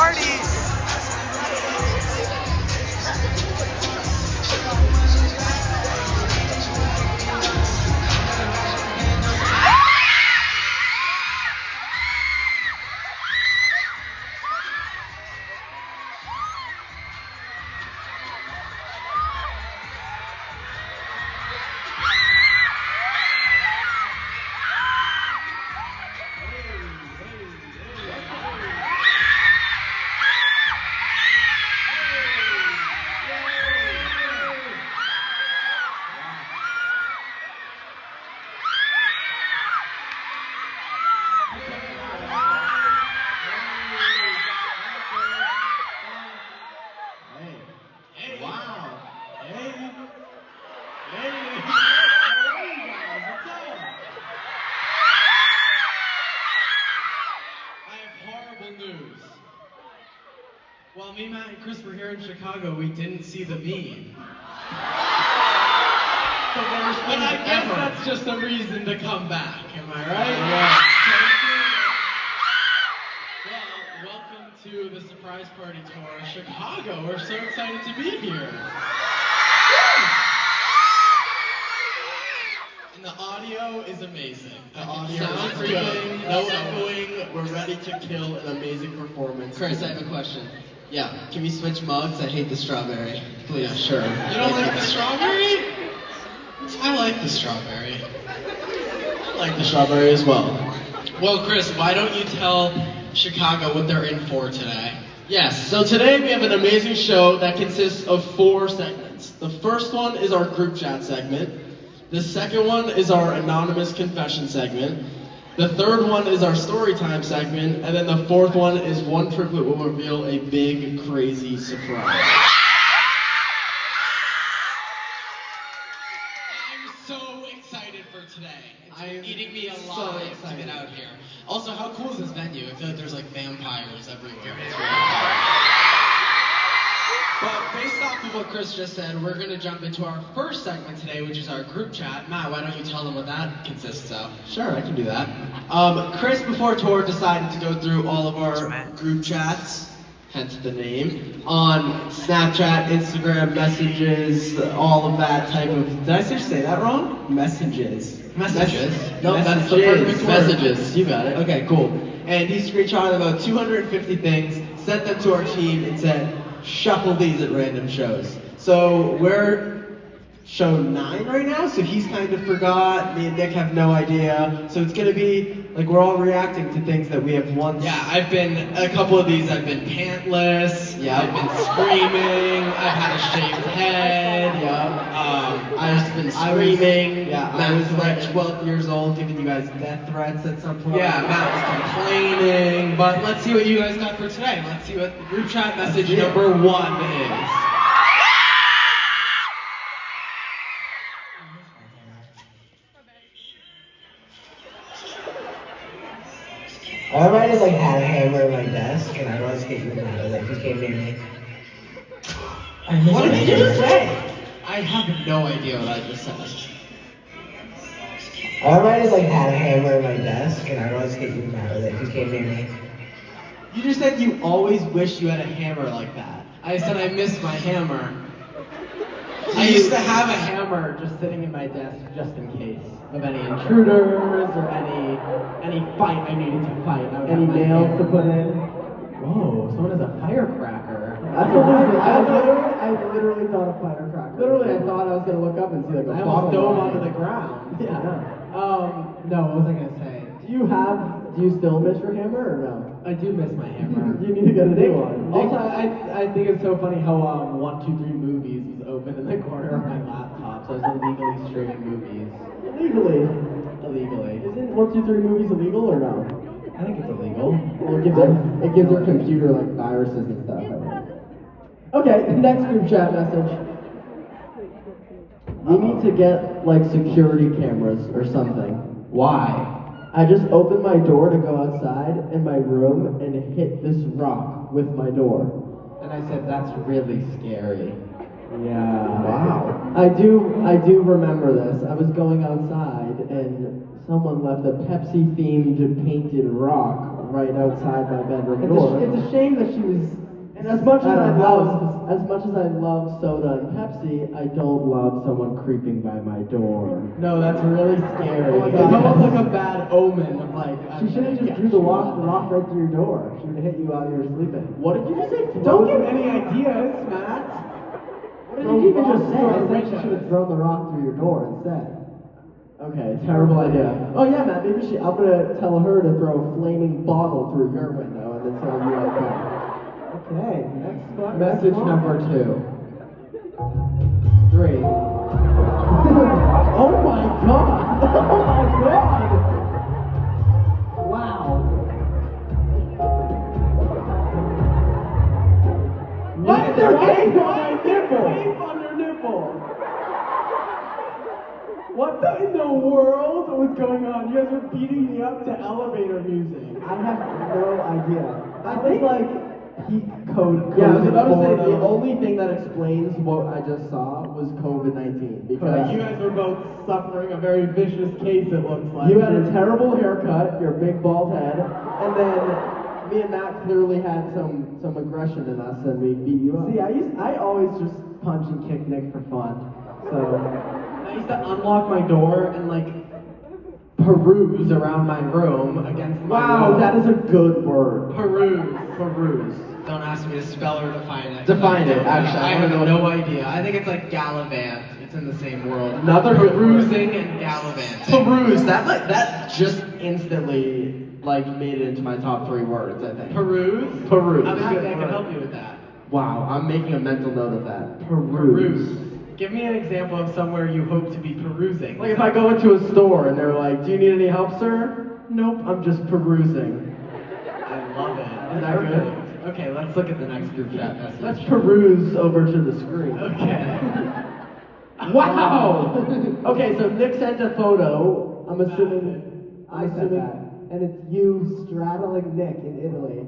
party. While me, Matt, and Chris were here in Chicago, we didn't see the meme. But I guess that's just a reason to come back, am I right? Yeah. Well, welcome to the surprise party tour of Chicago. We're so excited to be here. And the audio is amazing. The audio sounds good. No echoing. We're ready to kill an amazing performance. Chris, I have a question. Yeah, can we switch mugs? I hate the strawberry. Please. Yeah, sure. You don't like the strawberry? I like the strawberry. I like the strawberry as well. Well, Chris, why don't you tell Chicago what they're in for today? Yes, so today we have an amazing show that consists of 4 segments. The first one is our group chat segment. The second one is our anonymous confession segment. The third one is our story time segment, and then the fourth one is one triplet will reveal a big, crazy surprise. I'm so excited for today. It's eating me alive to get out here. Also, how cool is this venue? I feel like there's like vampires everywhere. But based off of what Chris just said, we're going to jump into our first segment today, which is our group chat. Matt, why don't you tell them what that consists of? Sure, I can do that. Chris, before tour, decided to go through all of our group chats, hence the name, on Snapchat, Instagram, messages, all of that type of... Did I just say that wrong? Messages. Messages? No, that's the perfect word. Messages, you got it. Okay, cool. And he screenshotted about 250 things, sent them to our team, and said, shuffle these at random shows. So we're show 9 right now, so he's kind of forgot. Me and Nick have no idea. So it's gonna be like we're all reacting to things that we have once. Yeah, I've been, a couple of these I've been pantless, I've been screaming, I've had a shaved head, I've been screaming. I was like 12 years old giving you guys death threats at some point. Yeah, Matt was complaining, but let's see what you guys got for today. Let's see what the group chat message number 1 is. All right is like had a hammer in my desk, and I'd always hit you in the head if you came near me. What did you just say? I have no idea what I just said. All right is like had a hammer in my desk, and I'd always hit you in the head if you came near me. You just said you always wish you had a hammer like that. I said I miss my hammer. I used to have a hammer just sitting in my desk just in case of any intruders or any fight I needed to fight. Any nails to put in. Whoa, someone has a firecracker. I literally thought a firecracker. Literally, I thought I was gonna look up and see like a bottle dove onto the ground. Yeah. No, what was I gonna say? Do you still miss your hammer or no? I do miss my hammer. You need to get a new one. Also, I think it's so funny how 1, 2, 3 Movies is open in the corner of my laptop, so I was illegally streaming movies. Illegally. Isn't 1, 2, 3 Movies illegal or no? I think it's illegal. Well, it gives your computer like viruses and stuff. I think. Okay, next group chat message. We need to get like security cameras or something. Why? I just opened my door to go outside in my room and hit this rock with my door. And I said, that's really scary. Yeah. Wow. I do remember this. I was going outside and someone left a Pepsi-themed painted rock right outside my bedroom door. It's a shame that she was. And as much as at I our love, as much as I love soda and Pepsi, I don't love someone creeping by my door. No, that's really scary. Oh my It's God. almost like a bad omen of like. She should have just drew the rock right through your door. She would have hit you while you were sleeping. What did you just say? Don't give any ideas, Matt. What did you even just say? I said she should have thrown the rock through your door instead. Okay, terrible idea. Oh yeah, Matt. Maybe I'm gonna tell her to throw a flaming bottle through your window and then tell you like that. Okay, next one. Message number 2. 3. Oh my god! Oh my god! Wow. What is there tape on my nipple? Tape on your nipple. What in the world was going on? You guys were beating me up to elevator music. I have no idea. I think like peak code. Yeah, I was about to say porno. the only thing that explains what I just saw was COVID-19 because You guys were both suffering a very vicious case, it looks like. you had a terrible haircut, your big bald head, and then me and Matt clearly had some aggression in us, and we beat you up. See, I always just punch and kick Nick for fun. So I used to unlock my door and like peruse around my room against my Wow, wall. that is a good word. Peruse. Don't ask me to spell or define it. Define it, actually. I have no idea. I think it's like gallivant. It's in the same world. Another good perusing and gallivanting. Peruse. That just instantly like made it into my top 3 words. I think. Peruse? Peruse. I'm happy I can help you with that. Wow, I'm making a mental note of that. Peruse. Give me an example of somewhere you hope to be perusing. Like if I go into a store and they're like, "Do you need any help, sir?" Nope, I'm just perusing. I love it. Isn't that good? Perfect. Okay, let's look at the next group chat message. Let's peruse over to the screen. Okay. Wow. Okay, so Nick sent a photo. I'm assuming. I said that. And it's you straddling Nick in Italy.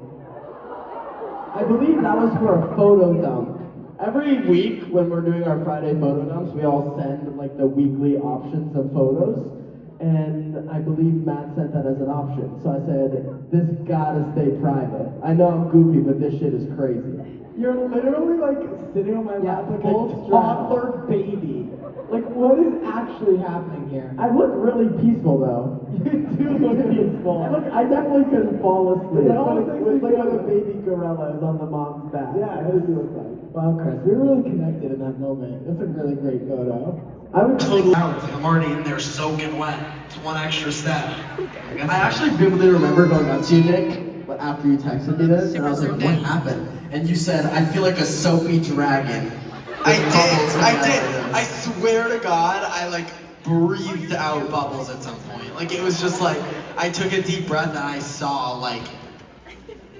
I believe that was for a photo dump. Every week when we're doing our Friday photo dumps, we all send like the weekly options of photos. And I believe Matt sent that as an option. So I said, this gotta stay private. I know I'm goofy, but this shit is crazy. You're literally like sitting on my lap like a full toddler baby. Like what is actually happening here? I look really peaceful though. You do look peaceful. I definitely couldn't fall asleep. It almost But makes it was me like feel when like a baby gorilla is on the mom's back. Yeah, What does he look like? Wow, Chris, we were really connected in that moment. That's a really great photo. I would Totally. I'm already in there soaking wet. It's one extra step. I actually vividly remember going up to you, Nick, but after you texted me this, and I was like, what happened? And you said, I feel like a soapy dragon. I did. I swear to God, I like breathed out bubbles at some point. Like it was just like I took a deep breath and I saw like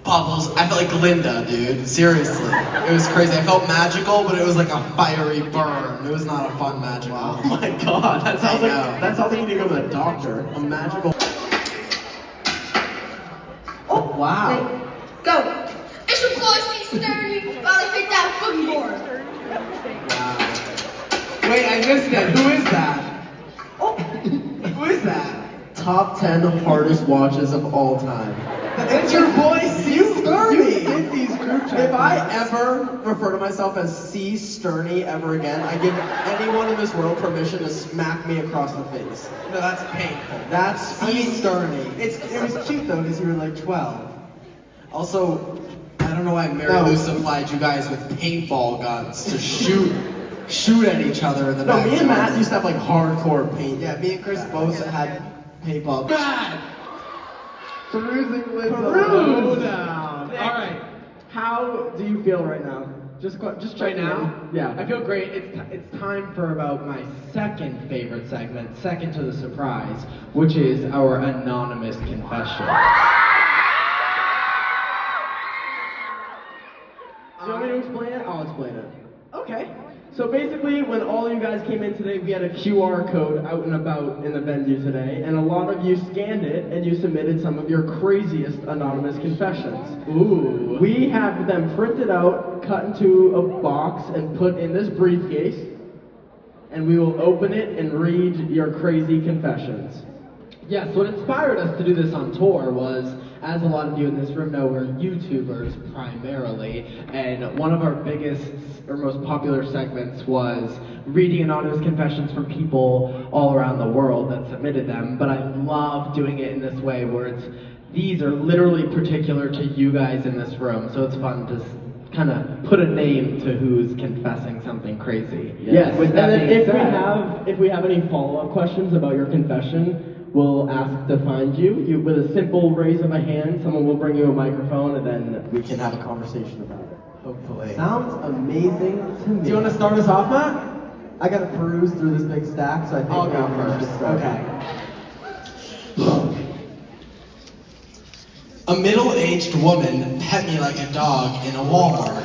bubbles. I felt like Linda, dude. Seriously, it was crazy. I felt magical, but it was like a fiery burn. It was not a fun magical. Oh my god, that sounds like you need to go to the doctor. A magical. Oh wow. Wait, go. It's your boy, C. Sturdy. While I hit that boogie board. Wow. Wait, I missed it. Who is that? Oh, who is that? Top 10 hardest watches of all time. It's your boy C. Sturdy. You did these group chats. If I ever refer to myself as C. Sterney ever again, I give anyone in this world permission to smack me across the face. No, that's painful. That's C. Sterney. It was cute though, because you were like 12. Also, I don't know why Mary No. Lou supplied you guys with paintball guns to shoot at each other in the No, back. me and Matt used to have like hardcore paint. Yeah, me and Chris both had paintball. God! Perusing lives Peruse. down. All right. How do you feel right now? Just Right checking now? in. Yeah. I feel great. It's time for about my second favorite segment, second to the surprise, which is our anonymous confession. Do you want me to explain it? I'll explain it. Okay. So basically, when all you guys came in today, we had a QR code out and about in the venue today, and a lot of you scanned it and you submitted some of your craziest anonymous confessions. Ooh. We have them printed out, cut into a box, and put in this briefcase, and we will open it and read your crazy confessions. Yes, what inspired us to do this on tour was as a lot of you in this room know, we're YouTubers primarily, and one of our biggest or most popular segments was reading anonymous confessions from people all around the world that submitted them. But I love doing it in this way where these are literally particular to you guys in this room, so it's fun to kind of put a name to who's confessing something crazy. Yes. With that and then being if said, we have any follow-up questions about your confession, we'll ask to find you. With a simple raise of a hand, someone will bring you a microphone, and then we can have a conversation about it. Hopefully. Sounds amazing to me. Do you want to start us off, Matt? I gotta peruse through this big stack, so I think I'll go maybe we should first. start. Okay. A middle-aged woman pet me like a dog in a Walmart.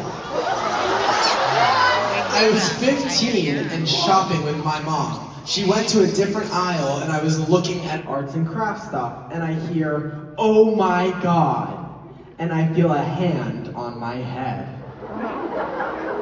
I was 15 and shopping with my mom. She went to a different aisle and I was looking at arts and crafts stuff and I hear, "Oh my God," and I feel a hand on my head.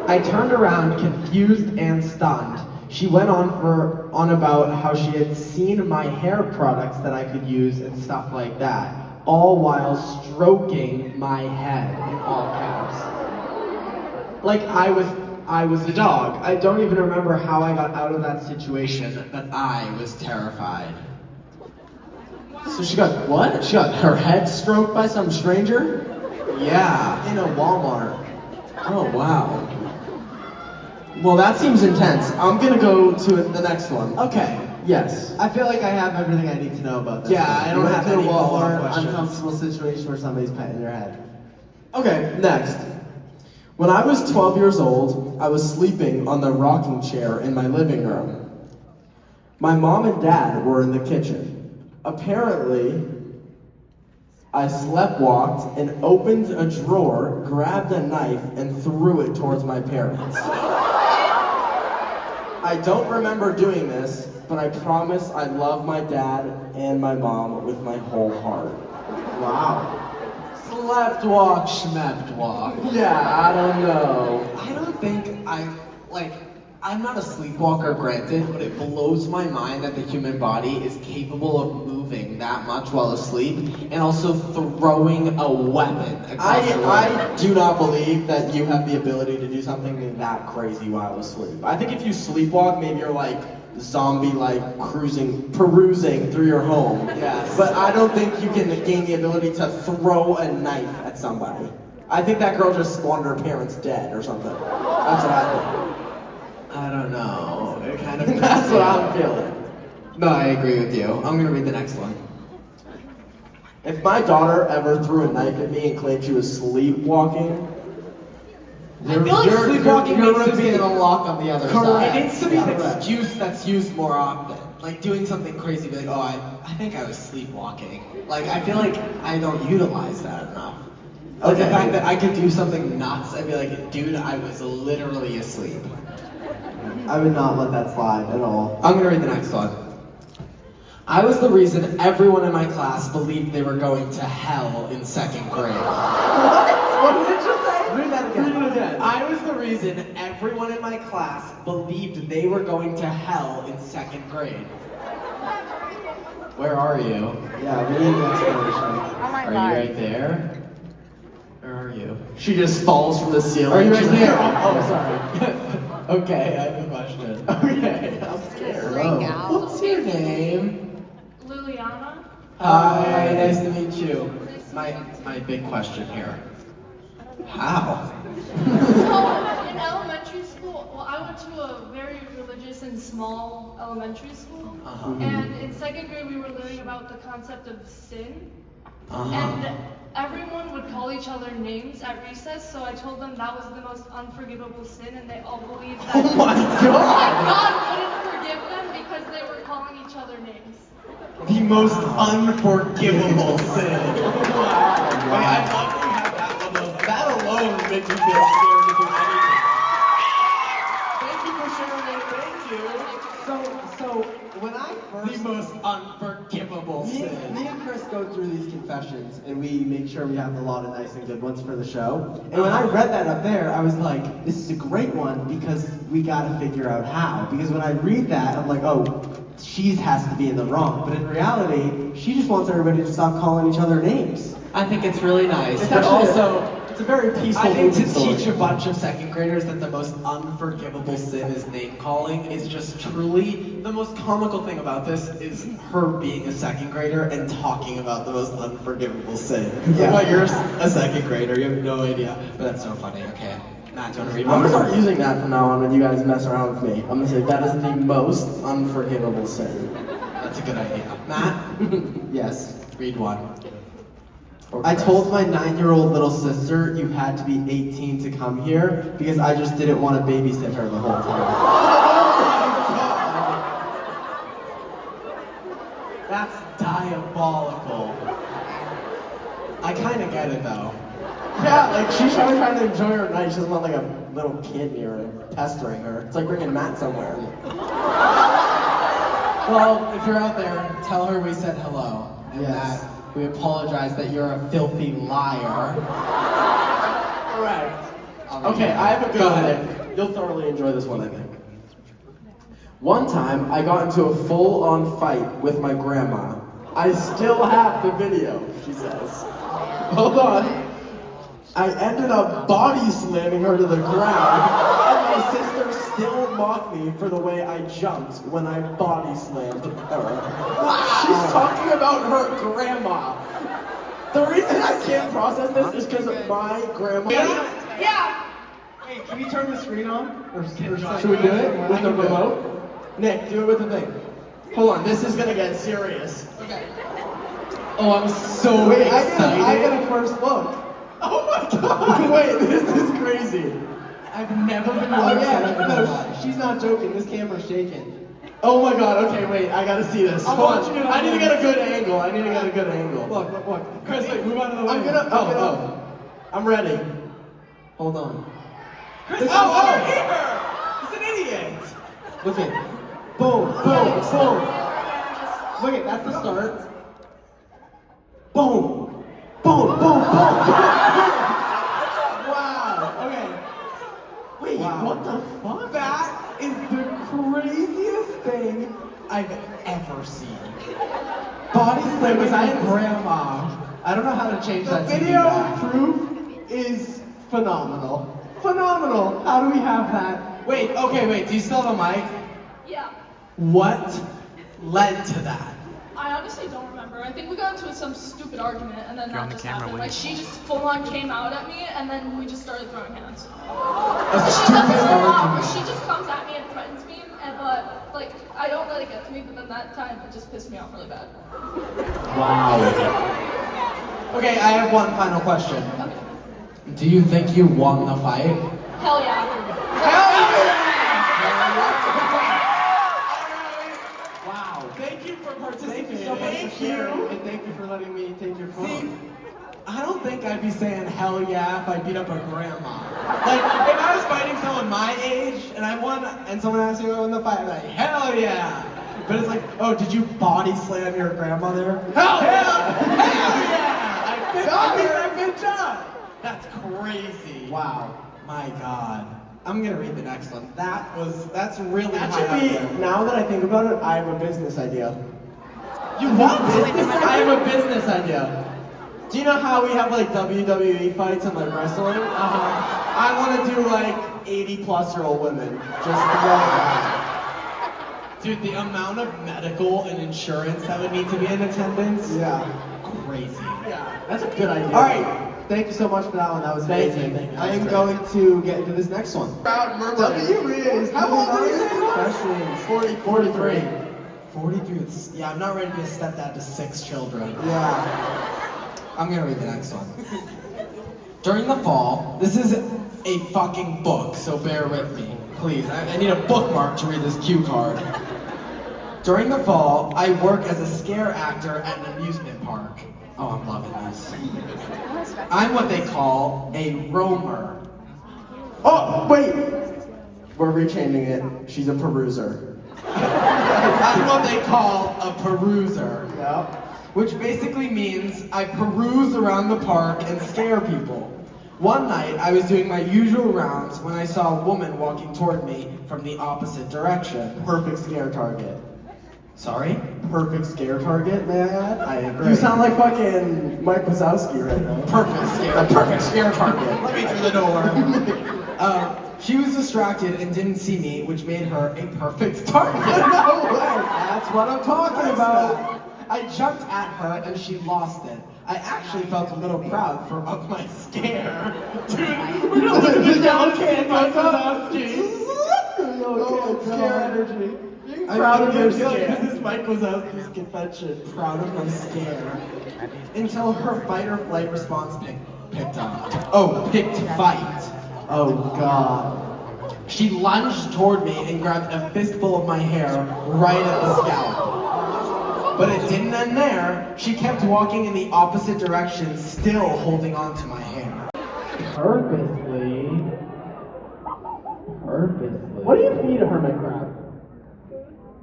I turned around confused and stunned. She went on about how she had seen my hair products that I could use and stuff like that, all while stroking my head in all caps. Like I was the dog. I don't even remember how I got out of that situation, but I was terrified. So she got what? She got her head stroked by some stranger? Yeah. In a Walmart. Oh, wow. Well, that seems intense. I'm gonna go to the next one. Okay. Yes. I feel like I have everything I need to know about this. Yeah, one. I You don't went have to any a Walmart follow-up questions. uncomfortable situation where somebody's petting their head. Okay, next. When I was 12 years old, I was sleeping on the rocking chair in my living room. My mom and dad were in the kitchen. Apparently, I sleptwalked and opened a drawer, grabbed a knife, and threw it towards my parents. I don't remember doing this, but I promise I love my dad and my mom with my whole heart. Wow. Slept walk, schmept walk. Yeah, I don't know. I don't think I'm not a sleepwalker, granted, but it blows my mind that the human body is capable of moving that much while asleep and also throwing a weapon across the room. I do not believe that you have the ability to do something that crazy while asleep. I think if you sleepwalk, maybe you're like zombie-like perusing through your home. Yes. But I don't think you can gain the ability to throw a knife at somebody. I think that girl just spawned her parents dead or something. That's what I think. I don't know. It kind of That's what I'm feeling. No, I agree with you. I'm gonna read the next one. If my daughter ever threw a knife at me and claimed she was sleepwalking, I feel like sleepwalking you're needs to be gonna an unlock on the other Correct. side. It needs to be an Correct. excuse that's used more often. Like doing something crazy, be like, oh, I think I was sleepwalking. Like, I feel like I don't utilize that enough. Like the Okay. fact that I could do something nuts, I'd be like, dude, I was literally asleep. I would not let that slide at all. I'm gonna read the next one. I was the reason everyone in my class believed they were going to hell in second grade. What did you say? Read that again. Read it again. I was the reason everyone in my class believed they were going to hell in second grade. Where are you? Yeah, we need an explanation. Are you right there? Where are you? She just falls from the ceiling. Are you right She's there? like, oh, sorry. Okay, I have a question. Okay, I'm scared. What's your name? Liliana. Hi, nice to meet you. My big question here. How? So in elementary school, well, I went to a very religious and small elementary school, Uh-huh. and in second grade we were learning about the concept of sin, Uh-huh. and everyone would call each other names at recess. So I told them that was the most unforgivable sin, and they all believed that Oh my that god! God wouldn't forgive them because they were calling each other names. The most unforgivable sin. Wait, I love that you have that alone. That alone makes me feel scared to do anything. Thank you for sharing it. Thank you. So when I The most unforgivable Me sin. and Chris go through these confessions and we make sure we have a lot of nice and good ones for the show. And when I read that up there, I was like, this is a great one because we gotta figure out how. Because when I read that, I'm like, oh, she has to be in the wrong. But in reality, she just wants everybody to stop calling each other names. I think it's really nice, It's but actually also, it's a very peaceful I think to moving story. teach a bunch of second graders that the most unforgivable sin is name calling is just truly the most comical thing about this is her being a second grader and talking about the most unforgivable sin. Yeah. Well, you're a second grader, you have no idea, but that's so funny. Okay, Matt, do you want to read I'm one? gonna start using that from now on when you guys mess around with me. I'm gonna say that is the most unforgivable sin. That's a good idea. Matt, Yes. read one. I told my 9-year-old little sister you had to be 18 to come here because I just didn't want to babysit her the whole time. That's diabolical. I kind of get it though. Yeah, like she's probably trying to enjoy her night. She doesn't want like a little kid near her, pestering her. It's like bringing Matt somewhere. Well, if you're out there, tell her we said hello. And Yes. that we apologize that you're a filthy liar. Correct. I'll read Okay, it. I have a good Go one. ahead. You'll thoroughly enjoy this one, I think. One time, I got into a full-on fight with my grandma. I still have the video, she says. Hold on. I ended up body slamming her to the ground, and my sister still mocked me for the way I jumped when I body slammed her. She's talking about her grandma. The reason I can't process this is because my grandma. Yeah. Hey, can you turn the screen on? Or should we do it with the remote? Nick, do it with the thing. Hold on, this is gonna get serious. Okay. Oh, I'm so Wait, excited. I get a first look. Oh my god! Wait, this is crazy. I've never been Oh more yeah, excited in my no, life. she's not joking. This camera's shaking. Oh my god, okay, wait, I gotta see this. I Hold want on. you to I need to get a know. good angle. I need to get a good angle. Look. Chris, wait, move out of the way. I'm ready. Hold on. Chris, This oh, is- over here! He's an idiot! Look at boom, boom, boom. Look at that's the start. Boom, boom, boom, boom. Wow. Okay. Wait, what the fuck? That is the craziest thing I've ever seen. Body slam It was my my grandma. I don't know how to change The that TV video back. proof is phenomenal. Phenomenal. How do we have that? Wait, do you still have a mic? Yeah. What led to that? I honestly don't remember. I think we got into some stupid argument and then that just happened. Like she just full on came out at me and then we just started throwing hands. A She stupid does this a lot, argument. where she just comes at me and threatens me, and but like I don't let it get to me. But then that time it just pissed me off really bad. Okay, I have one final question. Okay. Do you think you won the fight? Hell yeah. Wow. Thank you for participating. Thank you so much for Thank sharing. you. And thank you for letting me take your phone. See, I don't think I'd be saying hell yeah if I beat up a grandma. Like, if I was fighting someone my age and I won, and someone asked me if I won the fight, I'd be like, hell yeah! But it's like, oh, did you body slam your grandmother? Hell yeah! Hell yeah! I beat that bitch up! That's crazy. Wow. My God. I'm gonna read the next one. That's really That high should up be, there. now that I think about it, I have a business idea. You what? Business idea? I have a business idea. Do you know how we have like WWE fights and like wrestling? I want to do like 80-plus-year-old women. Just throw them. Dude, the amount of medical and insurance that would need to be in attendance. Yeah. Crazy. Yeah. That's a good idea. All right. Thank you so much for that one. That was Thank you, amazing. thank you. I am going to get into this next one. How old are you? Freshman. 43. 43. Yeah, I'm not ready to be a stepdad to 6 children. Yeah. I'm gonna read the next one. During the fall, this is a fucking book, so bear with me, please. I need a bookmark to read this cue card. During the fall, I work as a scare actor at an amusement park. Oh, I'm loving this. I'm what they call a roamer. Oh, wait. We're rechanging it. She's a peruser. I'm what they call a peruser. Yep. Which basically means I peruse around the park and scare people. One night, I was doing my usual rounds when I saw a woman walking toward me from the opposite direction. Perfect scare target. Sorry? Perfect scare target, may I add? I agree. You sound like fucking Mike Wazowski right now. Perfect scare target. Let me through the door. She was distracted and didn't see me, which made her a perfect target. No way! That's what I'm talking about. I jumped at her and she lost it. I actually felt a little proud of my scare. Dude, we're gonna look at the yellow can, Mike Wazowski. Oh, scare energy. Being I'm proud of your feel like scare. this is Mike Wazowski's confession. Proud of my scare. Until her fight or flight response picked up. Oh, picked fight. Oh God. She lunged toward me and grabbed a fistful of my hair right at the scalp. But it didn't end there. She kept walking in the opposite direction, still holding on to my hair. Purposely. What do you feed a hermit crab?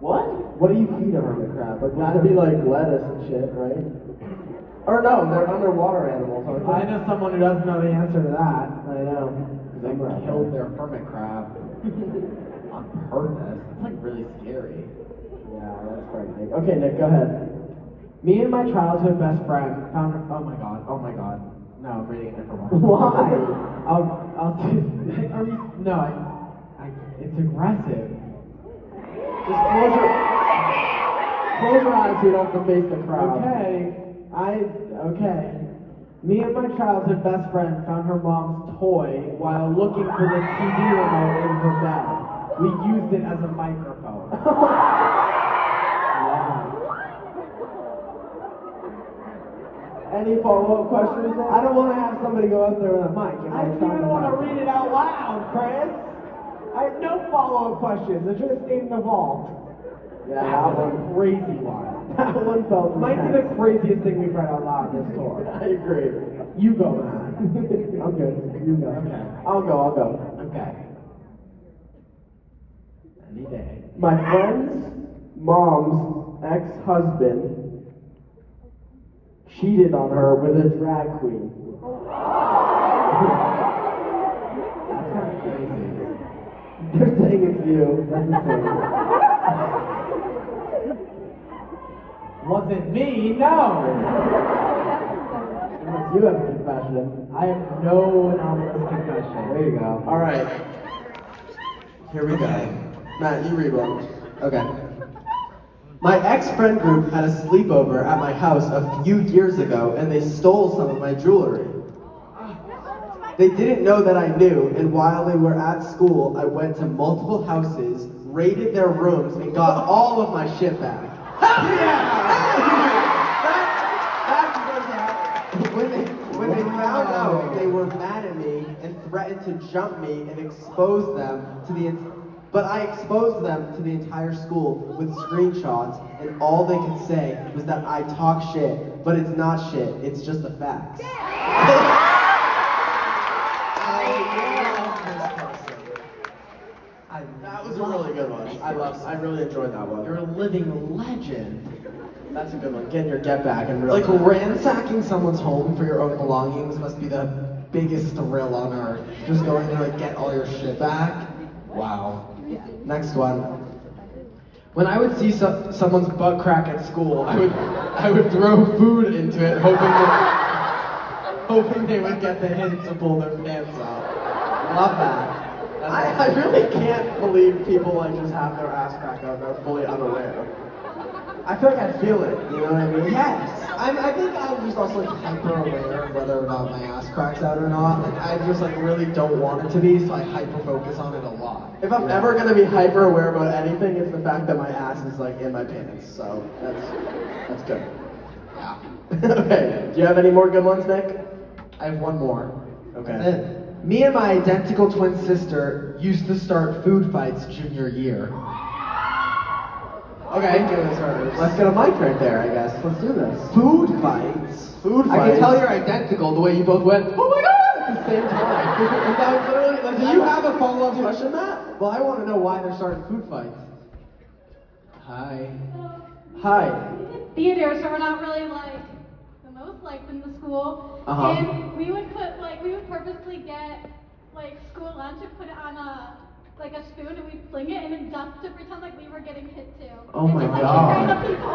What do you feed a hermit crab? Like, gotta be like lettuce and shit, right? Or no, they're underwater animals, aren't they? I know someone who doesn't know the answer to that. I know. They killed their hermit crab on purpose. It's like really scary. Yeah, that's frightening. Okay, Nick, go ahead. Me and my childhood best friend found her. Oh my god. No, I'm reading a different one. Why? It's aggressive. Just close your eyes so you don't have to face the crowd. Okay. Me and my childhood best friend found her mom's toy while looking for the TV remote in her bed. We used it as a microphone. Any follow-up questions there? I don't want to have somebody go out there with a mic. I didn't want to read it out loud, Chris. I have no follow-up questions. I should have stayed in the vault. Yeah, That was a crazy one. that one felt Might be intense. the craziest thing we've read out loud this tour. I agree. You go, man. I'm good. You go. Okay. I'll go. Okay. Any day. My friend's mom's ex-husband cheated on her with a drag queen. That's kind of crazy. They're saying it's you. That's insane. Was it me? No. Unless you have a confession. I have no anonymous confession. There you go. All right. Here we go. Matt, you read one. Okay. My ex-friend group had a sleepover at my house a few years ago, and they stole some of my jewelry. They didn't know that I knew, and while they were at school, I went to multiple houses, raided their rooms, and got all of my shit back. When they found out, they were mad at me and threatened to jump me and expose them to the. But I exposed them to the entire school with screenshots, and all they could say was that I talk shit, but it's not shit. It's just the facts. That was a really good one. I really enjoyed that one. You're a living legend. That's a good one. Getting your get back and real. Like ransacking someone's home for your own belongings must be the biggest thrill on earth. Just going there and get all your shit back. Wow. Next one. When I would see someone's butt crack at school, I would throw food into it, hoping they would get the hint to pull their pants out. Love that. I really can't believe people like just have their ass crack out and are fully unaware. I feel like I feel it, you know what I mean? Yes, I think I'm just also like hyper aware of whether or not my ass cracks out or not. Like I just like really don't want it to be, so I hyper focus on it a lot. If I'm ever gonna be hyper aware about anything, it's the fact that my ass is like in my pants. So that's good. Yeah. Okay. Do you have any more good ones, Nick? I have one more. Okay. That's it. Me and my identical twin sister used to start food fights junior year. Okay. Let's get a mic right there, I guess. Let's do this. Food fights? Food fights. I can tell you're identical the way you both went, oh my god! At the same time. That was literally, Do you have a follow-up question, Matt? Well, I want to know why they're starting food fights. Hi. Hi. Theater, so we're not really like the most liked in the school. Uh-huh. And we would purposely get like school lunch and put it on a like a spoon and we'd fling it in a duck to pretend like we were getting hit too. Oh and my just, like, God. hit random people.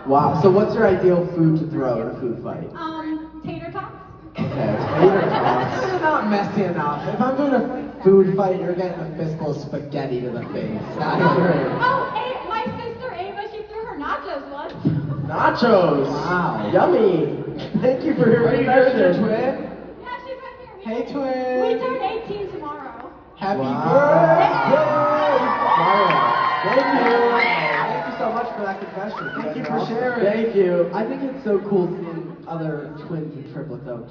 Wow. So what's your ideal food to throw in a food fight? Tater tots. Okay. This is not messy enough. If I'm doing a food fight, you're getting a fistful of spaghetti to the face. Oh, my sister Ava, she threw her nachos once. Nachos. Wow. Yummy. Thank you for your confession. twin? Yeah, she's right here. Hey, We twin. turn 18 tomorrow. Happy Wow. birthday! Thank you. Thank you so much for that confession. Thank you for sharing. Thank you. I think it's so cool seeing other twins and triplets out.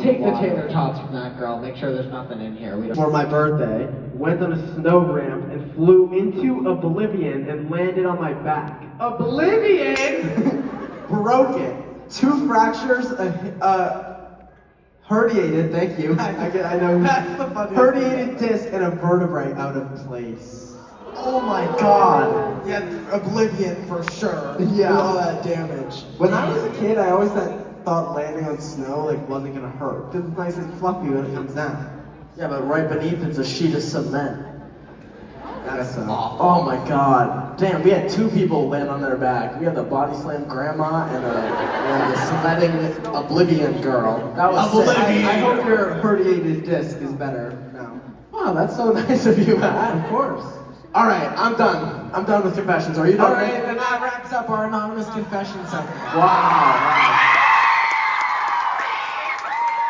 Take the tater tots from that girl. Make sure there's nothing in here. We don't. For my birthday, went on a snow ramp and flew into oblivion and landed on my back. Oblivion! Broke it. 2 fractures, herniated, thank you. I know. That's the funniest. Herniated disc and a vertebrae out of place. Oh my god. Yeah, oblivion for sure. Yeah. With all that damage. When I was a kid, I always thought landing on snow wasn't gonna hurt. Because it's nice and fluffy when it comes down. Yeah, but right beneath it's a sheet of cement. That's awful. Oh my god. Damn, we had 2 people land on their back. We had the body slam grandma and the sledding oblivion girl. That was sick. I hope your herniated disc is better now. Wow, that's so nice of you, Matt. Of course. All right, I'm done. I'm done with confessions. Are you done? All right, and that wraps up our anonymous confession segment. Wow.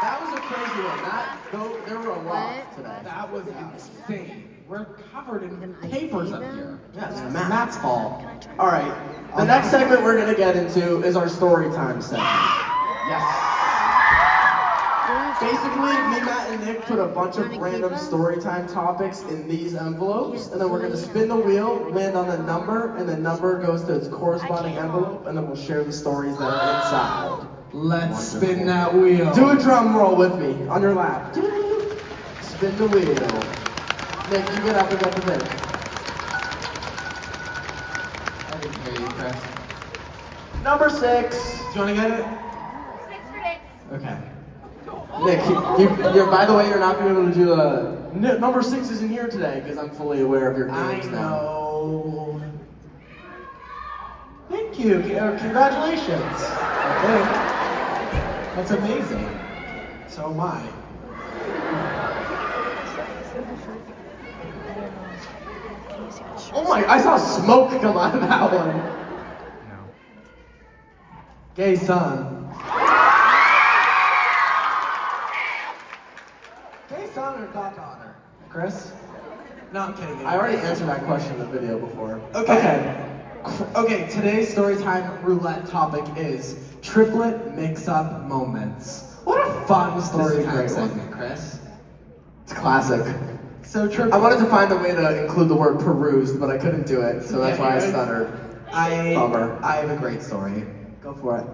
That was a crazy one. There were a lot today. That was insane. We're covered in papers up here. Yes, It's Matt. Matt's fault. All right. The next segment we're gonna get into is our story time segment. Yes. Basically, me, Matt, and Nick put a bunch of random story time topics in these envelopes, and then we're gonna spin the wheel, land on a number, and the number goes to its corresponding envelope, and then we'll share the stories that are inside. Let's spin that wheel. Do a drum roll with me on your lap. Spin the wheel. Nick, you get up and get the thing. I didn't hear you, Chris. Number 6. Do you want to get it? 6 for Nick. Okay. Nick, you're, by the way, you're not going to be able to do a... Number 6 isn't here today, because I'm fully aware of your games now. know. Thank you. Congratulations. I think. That's amazing. So am I. Oh my, I saw smoke come out of that one. No. Gay son. Gay son or goddaughter? Chris? No, I'm kidding. I already answered that question in the video before. Okay, today's storytime roulette topic is triplet mix-up moments. What a fun storytime segment, Chris. It's classic. So I wanted to find a way to include the word perused, but I couldn't do it, so that's why I stuttered. Bummer. I have a great story. Go for it.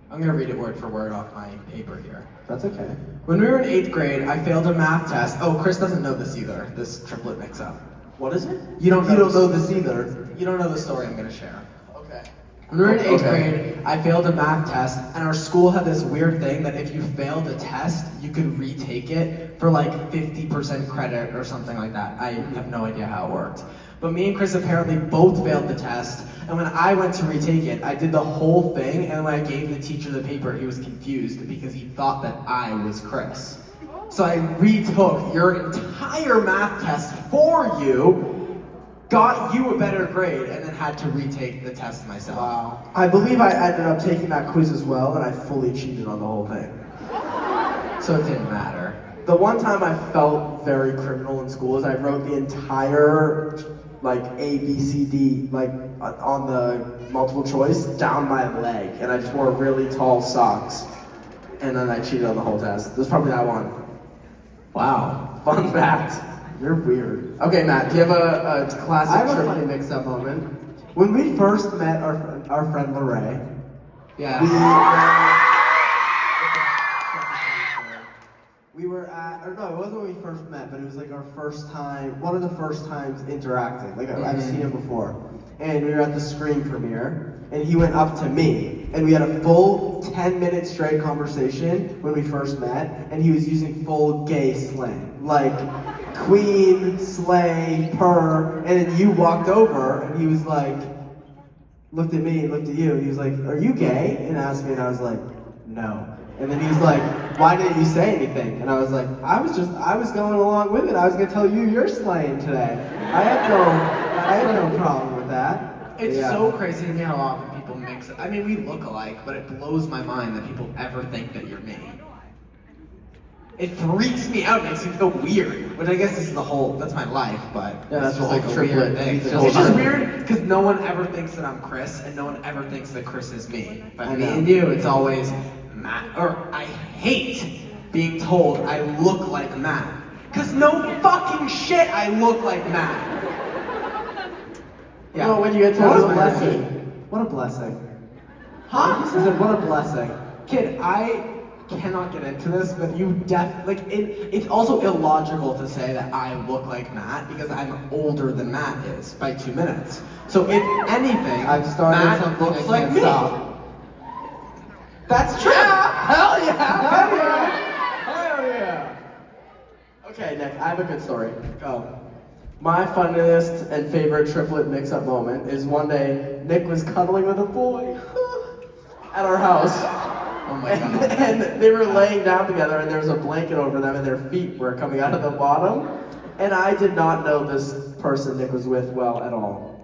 I'm gonna read it word for word off my paper here. That's okay. When we were in 8th grade, I failed a math test. Oh, Chris doesn't know this either, this triplet mix-up. What is it? You don't know this either. You don't know the story I'm gonna share. Okay. When we were in 8th Okay. grade, I failed a math test, and our school had this weird thing that if you failed a test, you could retake it for like 50% credit or something like that. I have no idea how it worked. But me and Chris apparently both failed the test, and when I went to retake it, I did the whole thing, and when I gave the teacher the paper, he was confused because he thought that I was Chris. So I retook your entire math test for you, got you a better grade, and then had to retake the test myself. Wow. I believe I ended up taking that quiz as well, and I fully cheated on the whole thing. So it didn't matter. The one time I felt very criminal in school is I wrote the entire, A, B, C, D, on the multiple choice down my leg, and I just wore really tall socks, and then I cheated on the whole test. It was probably that one. Wow. Fun fact. You're weird. Okay, Matt, do you have a classic I have a trivia funny mix-up moment? When we first met our friend Lorraine, Yeah. we were at, or no, it wasn't when we first met, but it was our first time, one of the first times interacting. I've seen him before. And we were at the screen premiere, and he went up to me, and we had a full 10-minute straight conversation when we first met, and he was using full gay slang. Queen, Slay, Purr, and then you walked over and he was like, looked at me, looked at you, and he was like, are you gay? And asked me, and I was like, no. And then he was like, why didn't you say anything? And I was like, I was going along with it. I was gonna tell you you're slaying today. I had no problem with that. It's Yeah. so crazy to me how often people mix it. I mean, we look alike, but it blows my mind that people ever think that you're me. It freaks me out, makes me feel weird. Which I guess is that's my life, but Yeah, that's it's just the like whole a triplet. weird thing. It's It's the whole just triplet. weird because no one ever thinks that I'm Chris, and no one ever thinks that Chris is me. But I me know. and you, it's always Matt. Or I hate being told I look like Matt. Cause no fucking shit, I look like Matt. Yeah. Well, when you get told What a it's blessing. messy. What a blessing. Huh? I said, what a blessing. Kid, I cannot get into this, but it's also illogical to say that I look like Matt because I'm older than Matt is by 2 minutes. So if anything, I've started Matt something looks I like can't me. stop. That's true. Hell yeah! Hell yeah! Hell yeah! Okay, Nick, I have a good story. Go. My funniest and favorite triplet mix-up moment is one day Nick was cuddling with a boy at our house. Oh my god. And they were laying down together and there was a blanket over them and their feet were coming out of the bottom. And I did not know this person Nick was with well at all.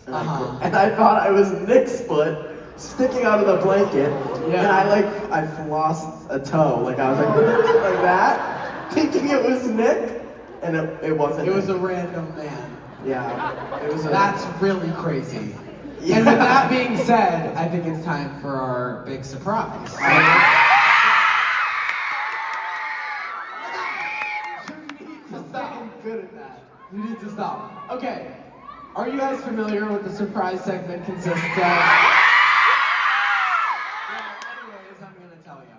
And I thought I was Nick's foot sticking out of the blanket. Yeah. And I flossed a toe. Like I was like that, thinking it was Nick. And it wasn't. It was Nick. a random man. Yeah. It was That's really crazy. Yeah. And with that being said, I think it's time for our big surprise. Good at that. You need to stop. Okay. Are you guys familiar with the surprise segment consists of? Anyways, I'm gonna tell you.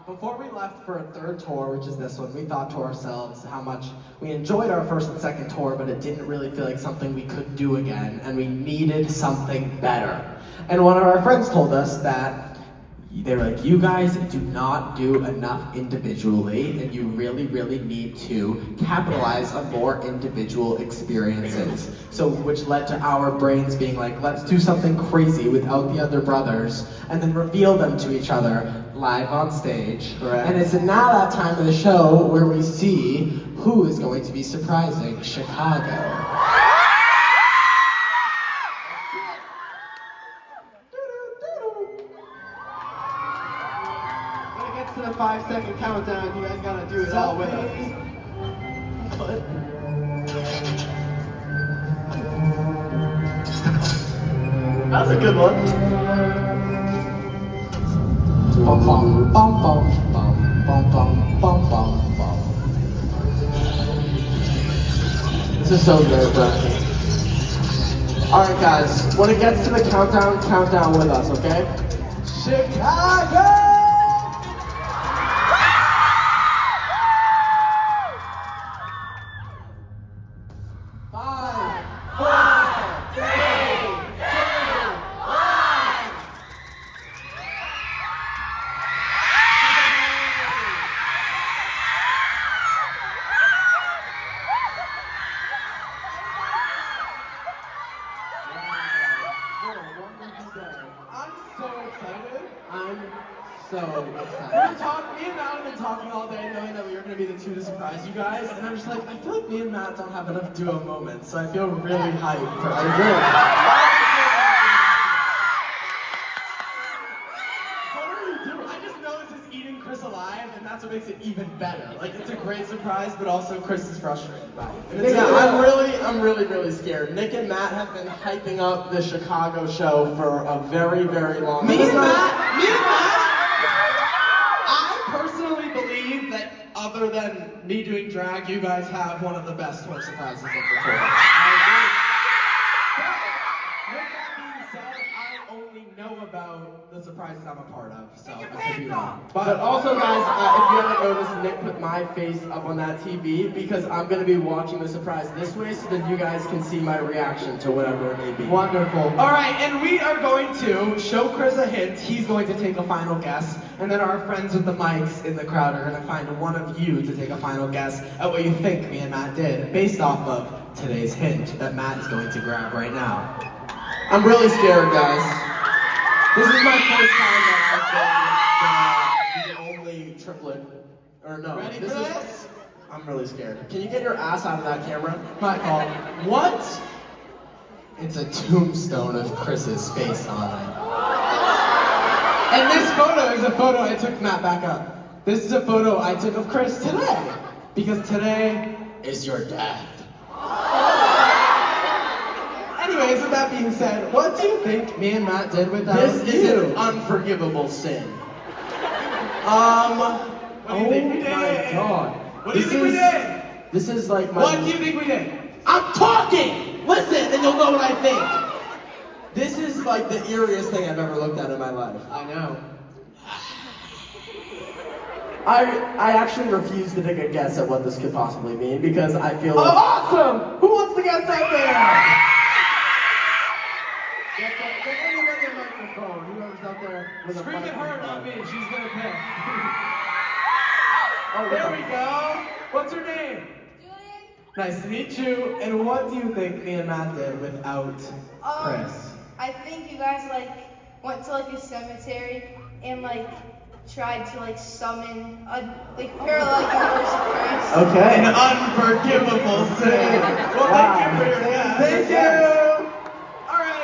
Before we left for a third tour, which is this one, we thought to ourselves how much we enjoyed our first and second tour, but it didn't really feel like something we could do again, and we needed something better. And one of our friends told us that they were like, you guys do not do enough individually, and you really, really need to capitalize on more individual experiences. So, which led to our brains being like, let's do something crazy without the other brothers, and then reveal them to each other live on stage. Correct. And it's now that time of the show where we see who is going to be surprising Chicago. When it gets to the 5-second countdown, you guys gotta do it all with us. That's a good one. Bum bum bum bum bum bum bum bum bum bum. This is so good, bro. Alright guys, when it gets to the countdown, count down with us, okay? Chicago! 5, 4, 3, 2, 1. I'm so excited. I'm so Me excited. and Matt have been talking all day knowing that we were going to be the two to surprise you guys, and I'm just like, I feel like me and Matt don't have enough duo moments, so I feel really hyped for I agree. What are you doing? I just know this is eating Chris alive, and that's what makes it even better. Like, it's a great surprise, but also Chris is frustrated by it. And it's Yeah, I'm really scared. Nick and Matt have been hyping up the Chicago show for a very, very long time. Me and Matt, I personally believe that other than me doing drag, you guys have one of the best tour surprises of the tour. With that being said, I only know about the surprise surprises I'm a part of, so I could be wrong. But also, guys, if you haven't noticed, Nick put my face up on that TV because I'm going to be watching the surprise this way so that you guys can see my reaction to whatever it may be. Wonderful. All right, and we are going to show Chris a hint. He's going to take a final guess, and then our friends with the mics in the crowd are going to find one of you to take a final guess at what you think me and Matt did, based off of today's hint that Matt is going to grab right now. I'm really scared, guys. This is my first time that I've been the only triplet. Or no. Ready for is- this? I'm really scared. Can you get your ass out of that camera? My fault. What? It's a tombstone of Chris's face on it. And this photo is a photo I took, Matt, back up. This is a photo I took of Chris today. Because today is your death. Anyways, with that being said, what do you think me and Matt did with that? This is an unforgivable sin. What do you think we did? Oh my God. What do you think we did? This is like my... What do you think we did? I'm talking! Listen, and you'll know what I think. This is like the eeriest thing I've ever looked at in my life. I know. I actually refuse to take a guess at what this could possibly mean because I feel like... Oh, awesome! Who wants to guess out there? Get anybody a microphone, whoever's out there with a Scream at her, microphone. not me. She's gonna pick. Oh, There we go. What's her name? Julian? Nice to meet you. And what do you think me and Matt did without Chris? I think you guys went to a cemetery and tried to summon a parallel universe of Christ. Okay. An unforgivable sin. Well, thank you for your guess. Thank you. All right.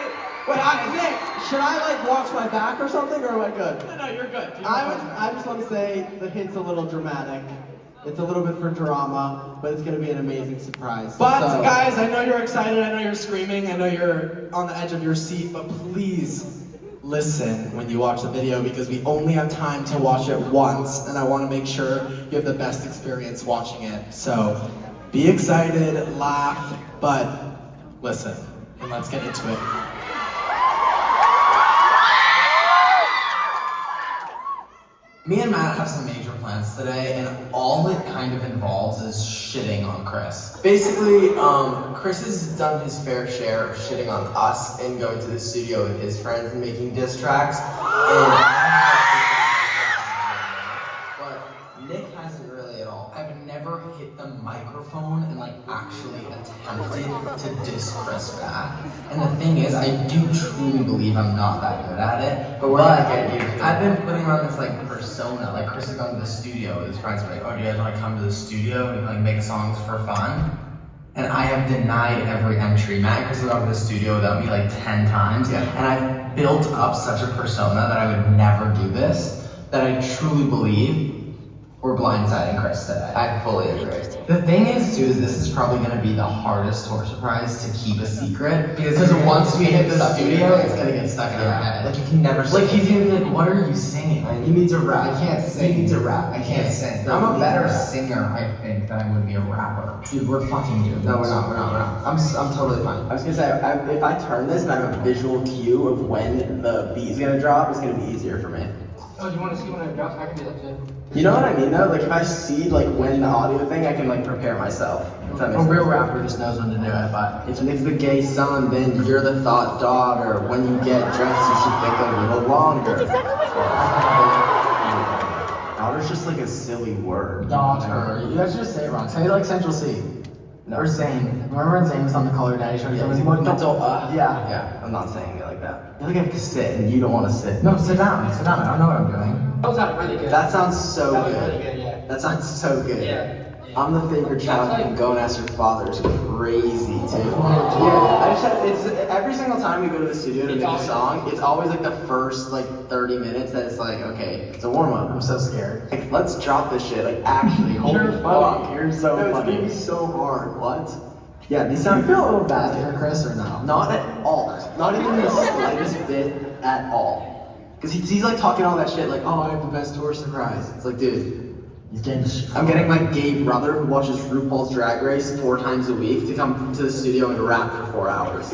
Wait, Nick, should I watch my back or something, or am I good? No, you're good. I just want to say the hint's a little dramatic. It's a little bit for drama, but it's going to be an amazing surprise. But So- guys, I know you're excited, I know you're screaming, I know you're on the edge of your seat, but please listen when you watch the video because we only have time to watch it once, and I want to make sure you have the best experience watching it. So be excited, laugh, but listen, and let's get into it. Me and Matt have some major plans today, and all it kind of involves is shitting on Chris. Basically, Chris has done his fair share of shitting on us and going to the studio with his friends and making diss tracks. But Nick hasn't really at all. I've never hit the microphone and actually attempted to diss Chris back. And the thing is, I do truly believe I'm not that good at it. But I've been putting on this persona. Chris is going to the studio with his friends. Like, oh, do you guys want to come to the studio and make songs for fun? And I have denied every entry. Matt and Chris have gone to the studio without me 10 times. Yeah. And I've built up such a persona that I would never do this, that I truly believe we're blindsiding Chris today. I fully agree. The thing is, too, is this is probably going to be the hardest tour surprise to keep a secret. Because once we hit the studio, it's going to get stuck in our head. You can never sing. He's going to be what are you singing? You need to rap. I can't sing. You need to rap. I can't sing. I'm a better singer, I think, than I would be a rapper. Dude, we're fucking doing No, we're not. I'm totally fine. I was gonna say, if I turn this and I have a visual cue of when the beat is gonna drop, it's gonna be easier for me. Oh, do you want to see when it drops? I can do that too. You know what I mean though? If I see when the audio thing, I can prepare myself. If that makes sense. A real rapper just knows when to do it, but If Nick's the gay son, then you're the thought daughter. When you get dressed, you should think a little longer. Daughter's just a silly word. daughter. You guys just say it wrong. Say it like Central C. No. Or Zane. Remember when Zane was on the Color Daddy show? Yeah, Was he like, mental, Yeah. Yeah, I'm not saying it like that. You have to sit and you don't want to sit. No, sit down. Sit down. I don't know what I'm doing. That was really good. That sounds so That was good. really good, yeah. That sounds so good. Yeah. I'm the favorite child That's and go and ask your father is crazy too. Yeah. I just have, it's every single time we go to the studio to It's make a always- song, it's always the first 30 minutes that it's okay, it's a warm up. I'm so scared. Let's drop this shit. Actually, holy You're fuck, funny. you're so No, it's funny. gonna be so hard. What? Yeah, these Do sound you feel a little bad for Chris or no? Not at all. Not even the slightest bit at all. Because he's talking all that shit oh, I have the best tour surprise. It's dude. He's getting I'm getting my gay brother who watches RuPaul's Drag Race 4 times a week to come to the studio and rap for 4 hours.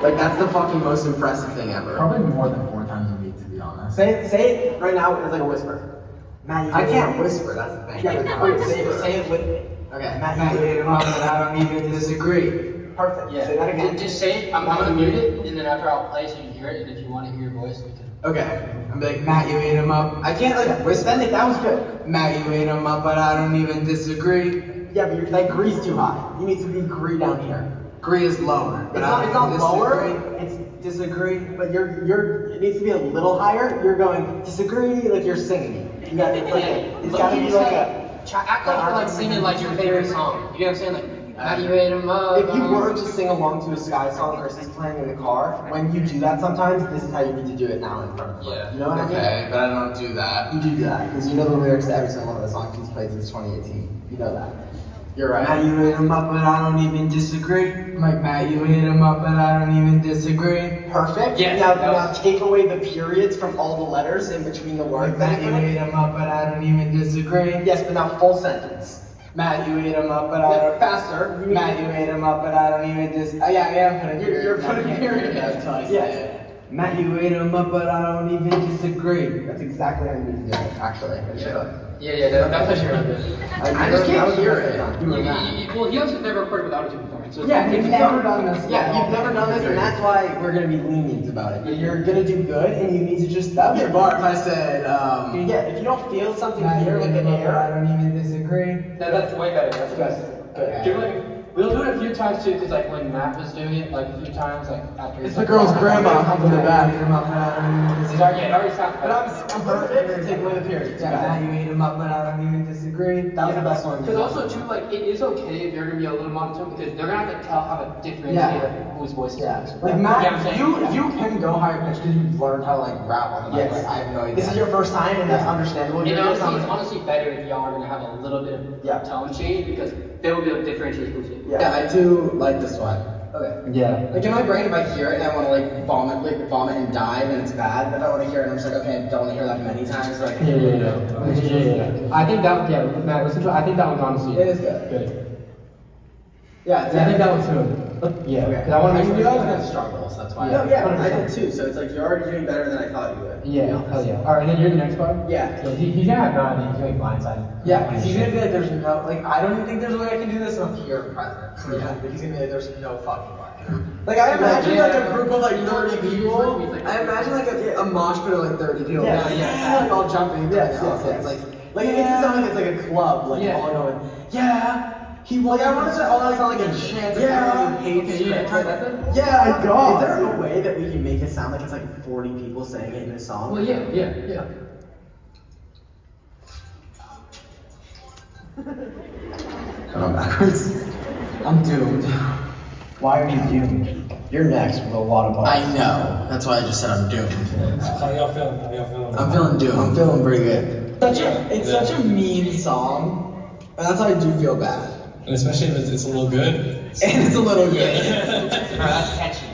That's the fucking most impressive thing ever. Probably more than 4 times a week, to be honest. Say it right now as like a whisper. Matt, I can't whisper, that's the thing. Yeah, but say it with me. Okay, Matt, you ate him up and I don't even disagree. Perfect. Yeah. Say that again. Just say it. I'm gonna mute it, and then after I'll play so you can hear it. And if you want to hear your voice, we can. Okay. I'm like, Matt, you ate him up. I can't like whisper. That was good. Matt, you ate him up, but I don't even disagree. Yeah, but like gree's too high. You need to be gree down here. Gree is lower. It's not lower. It's disagree. But it needs to be a little higher. You're going disagree like you're singing. You got it's like it's got to be like a. Act like you're like singing like your favorite song. You know what I'm saying? Like. How do you ate him up? If you were to sing along to a Sky song or he's playing in the car, when you do that sometimes, this is how you need to do it now in front of you. You know what I mean? Okay, but I don't do that. You do that, because you know the lyrics to every single one of the songs he's played since 2018. You know that. You're right. Matt, you ate him up, but I don't even disagree. I'm like, Matt, you ate him up, but I don't even disagree. Perfect. Yes, Now take away the periods from all the letters in between the words. Matt, you ate him up, but I don't even disagree. Yes, but now full sentence. Matt, you ate him up, but I don't. Faster. Matt, you ate him up, but I don't even I am putting periods. You're putting periods. Yes. Matt, you ate him up, but I don't even disagree. That's exactly how you need to do it, actually. Yeah, that's actually really good. I just can't hear it. Well, he also never recorded without it before. So Yeah, you've never done this. Yeah, you've never done this, and that's why we're gonna be lenient about it. You're gonna do good, and you need to just. That would be a bar if I said, yeah, if you don't feel something here like an air, I don't even disagree. That's way better. That's good. Do like, we'll do it a few times too, because like when Matt was doing it, like a few times, like after. It's the girl's grandma in the back. It already sounds. But I'm perfect to take away the periods. Yeah, Matt, you ate him up, but I don't even disagree. That was the best one. Because also too, like it is okay if you're gonna be a little monotone because they're gonna have to tell how to differentiate whose voice is whose. Like Matt, you can go higher pitch because you've learned how to like rap on the mic. Yes. I have no idea. This is your first time, and that's understandable. And honestly, it's honestly better if y'all are gonna have a little bit of tone change because they will be able to differentiate who's it. Yeah, I do like this one. Okay. Yeah. Like in my brain, if I hear it and I want to like vomit and die, then it's bad. If I want to hear it, I'm just like, okay, I don't want to hear that many times. Like, Yeah. I think that, Matt, listen to it. I think that one's honestly. It is good. Yeah, I think that one's too. Yeah. Okay. Because I want to make knew sure. I was gonna struggle, so that's why. No, yeah, 100%. I did too. So it's like you're already doing better than I thought you would. Yeah, hell yeah. Alright, and then you're the next part? Yeah. He's gonna have no idea. He's gonna be blindsided. Yeah, because he's gonna be like, there's no, like, I don't even think there's a way I can do this. I'm here present. So yeah, he's gonna be like, there's no fucking way. Like, I imagine like a group of like 30 people. I imagine like a mosh pit of like 30 people. Yeah. Like all jumping. Yes. It's like it needs to sound like it's like a club. Like all going, yeah. He like I want to say, that sound like a chant. Yeah. Yeah. My God. Is there a way that we can make it sound like it's like 40 people saying it in a song? Well, yeah. Going backwards. I'm doomed. Why are you doomed? You're next with a lot of bars. I know. That's why I just said I'm doomed. How y'all feeling? I'm feeling doomed. I'm feeling pretty good. It's such a mean song, and that's how I do feel bad. And especially if it's a little good. And it's a little good. That's catchy.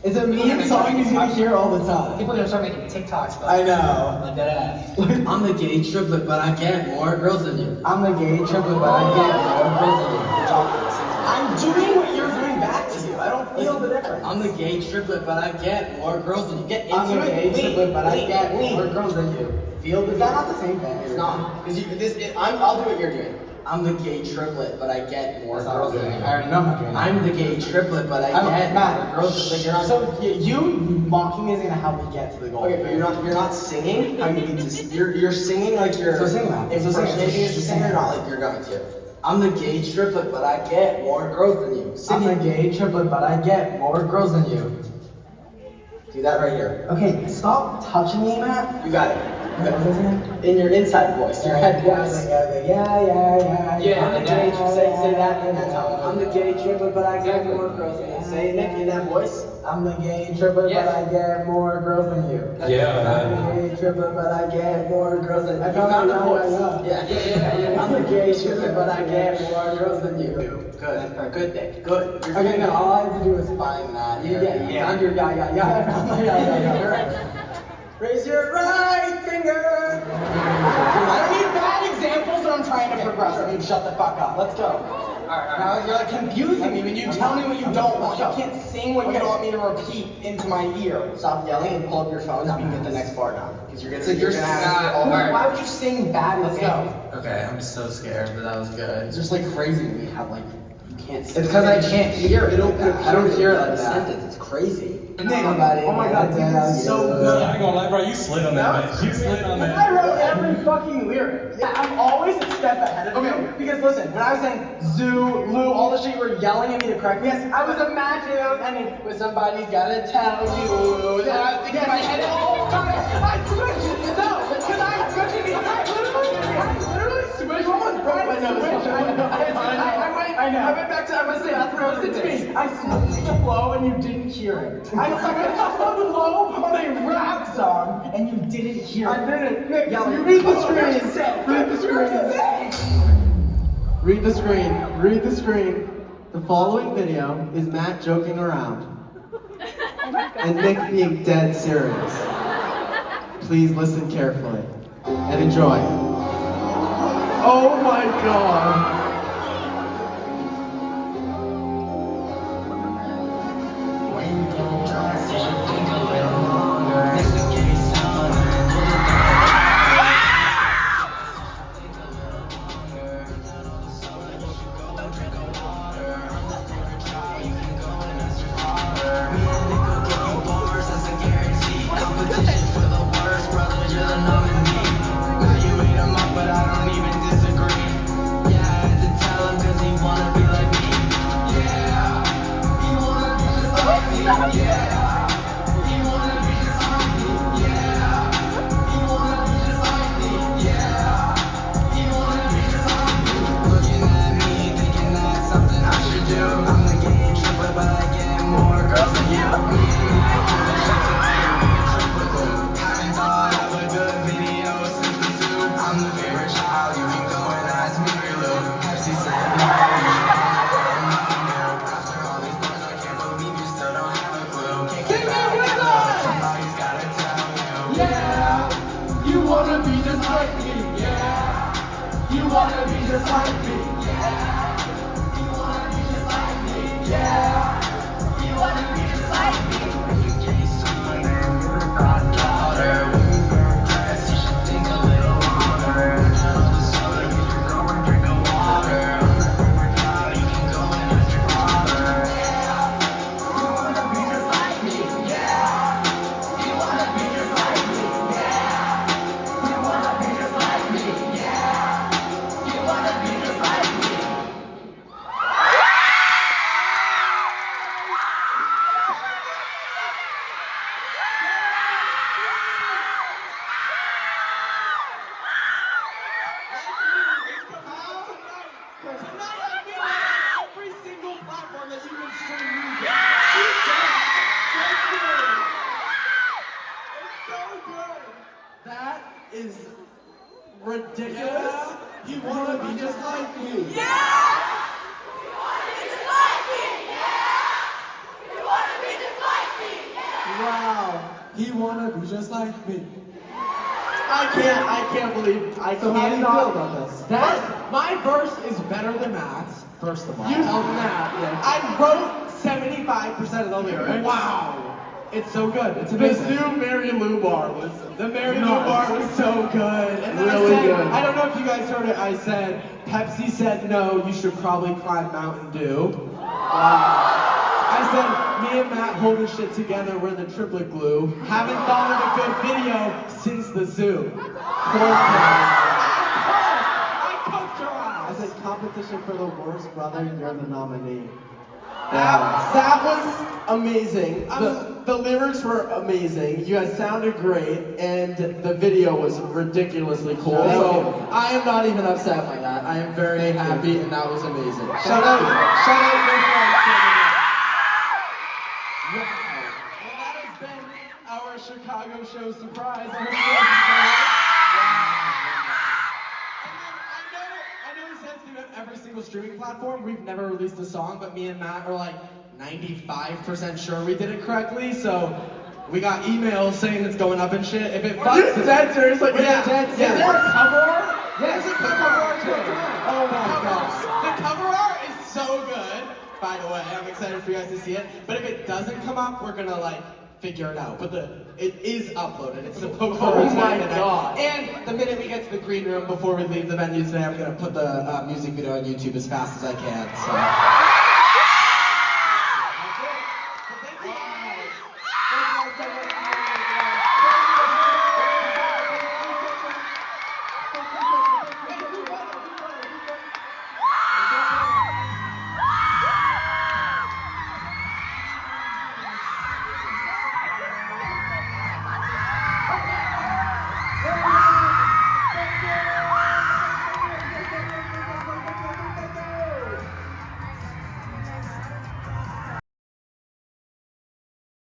It's a mean song you're gonna hear all the time. People are gonna start making TikToks, but I know. like that. I'm the gay triplet, but I get more girls than you. I'm the gay triplet, but I get more girls than you. I'm doing what you're doing back to you. I don't feel the difference. I'm the gay triplet, but I get more girls than you. Get into I'm the it. gay triplet, but I get more girls than you. Feel? Is that not the same thing? It's not. Because I'll do what you're doing. I'm the gay triplet, but I get more girls than you. I already know how to. I'm the gay triplet, but I get Matt, more girls than you. So you mocking me is gonna help me get to the goal. Okay, but you're not singing how you need to. You're singing like you're. So sing that. Impersonating is the same or not like you're going to. I'm the gay triplet, but I get more girls than you. I'm the gay triplet, but I get more girls than you. Do that right here. Okay, stop touching me, Matt. You got it. In your inside voice, your head voice. Yeah. I'm the gay say that in that tone. I'm the gay triplet, but I get more girls than you. Say it, Nick, in that voice. I'm the gay triplet, but I get more girls than you. Yeah. I'm the gay triplet, but I get more girls than you. I found the voice. Yeah. I'm the gay triplet, but I get more girls than you. Good, Nick. Good. Okay, no, all I have to do is find that. Yeah. I'm your yeah. Raise your right finger. I don't need bad examples what I'm trying to progress. I mean, shut the fuck up. Let's go. Alright. Now you're like confusing me when you tell me what you don't want. You can't sing what you don't want me to repeat into my ear. Stop yelling and pull up your phone so we can get the next part now. Because you're gonna why would you sing bad? Let's go. Okay, I'm so scared, but that was good. It's just like crazy to me how like you can't sing. It's because I can't hear it. I don't hear it like that. Sentence. It's crazy. Somebody, oh my god, dude, that's so good. I ain't gonna lie, bro. You slid on that, man. You slid on that. I wrote every fucking lyric. Yeah, I'm always a step ahead of you. Because listen, when I was saying zoo, Lou, all the shit you were yelling at me to correct me, yes, I was imagining I was ending with somebody's gotta tell you. And I was thinking in my head the whole time. I switched. No, because I switched. I literally switched. Almost broke my nose. I know. I went back to, I'm gonna say, that's what I was saying. I switched the flow and you didn't hear it. I switched the flow on a rap song and you didn't hear it. I didn't. Nick, you read the screen. Read the screen. Read the screen. Read the screen. The following video is Matt joking around and Nick being dead serious. Please listen carefully and enjoy. Oh my god. That is ridiculous. Yeah. You wanna be just like me. Yeah! You wanna be just like me. Yeah! You wanna be just like me. Yeah! Wow. He wanna be just like me. I can't believe I So how do you feel about this? My verse is better than Matt's. First of all. You told Matt, yeah. I wrote 75% of the lyrics. Wow. It's so good. It's amazing. The Sue Mary Lou bar was Lou bar was so good. And then really I said, good. I don't know if you guys heard it. I said, Pepsi said no, you should probably climb Mountain Dew. I said, me and Matt holding shit together, we're the triplet glue. Haven't thought of a good video since the zoo. I cooked your ass. I said, competition for the worst brother, you're the nominee. That was amazing. The lyrics were amazing. You guys sounded great, and the video was ridiculously cool. So I am not even upset by that. I am very happy, and that was amazing. Shout out, your friends. Wow. Well, that has been our Chicago show surprise. I hope you guys enjoyed. Every single streaming platform. We've never released a song, but me and Matt are like 95% sure we did it correctly, so we got emails saying it's going up and shit. If it fucks, dead serious, like dead serious. Is there a cover art? Yes, the cover art is going to come out. Oh my gosh. The cover art is so good, by the way. I'm excited for you guys to see it. But if it doesn't come up, we're gonna like figure it out. But it is uploaded. It's supposed to Oh be my tonight. God. And the minute we get to the green room before we leave the venue today, I'm gonna put the music video on YouTube as fast as I can. So.